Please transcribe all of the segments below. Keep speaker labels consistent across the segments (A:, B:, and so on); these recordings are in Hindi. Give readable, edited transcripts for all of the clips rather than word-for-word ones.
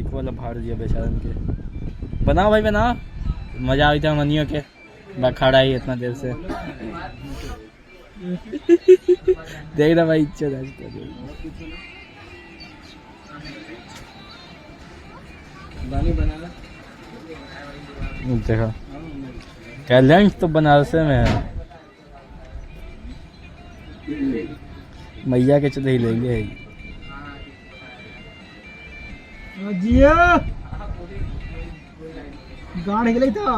A: बाइक वाला फाड़ दिया बेचारन के। बनाओ भाई बनाओ, मजा आई था मनियो के। मैं खड़ा ही इतना देर से देख रहा भाई, इच्छा देखा क्या लंच तो बनारस में है। मैया के चले ही लेंगे
B: जिया गाड़ हिल था।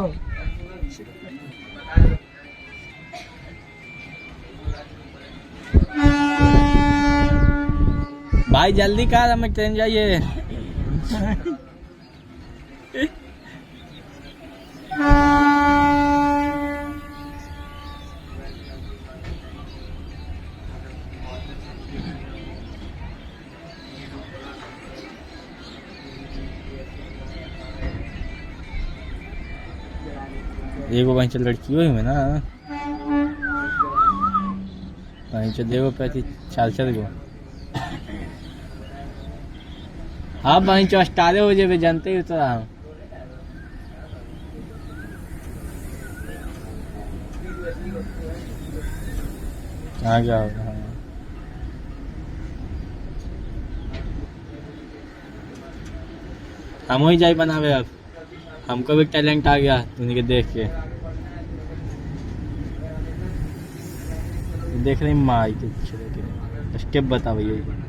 A: भाई जल्दी कर, हमें ट्रेन जाइए। एगो वहीं चल लड़की हुई में ना, वहीं चल देखो पैती चल गो। हाँ वहीं चो स्टारे हो जाए, जानते ही तो रहा हूँ। आ गया होगा। हम ही जाई बनावे अब, हमको भी टैलेंट आ गया उन्हीं के देख के। देख रहे माई के स्टेप बता भैया।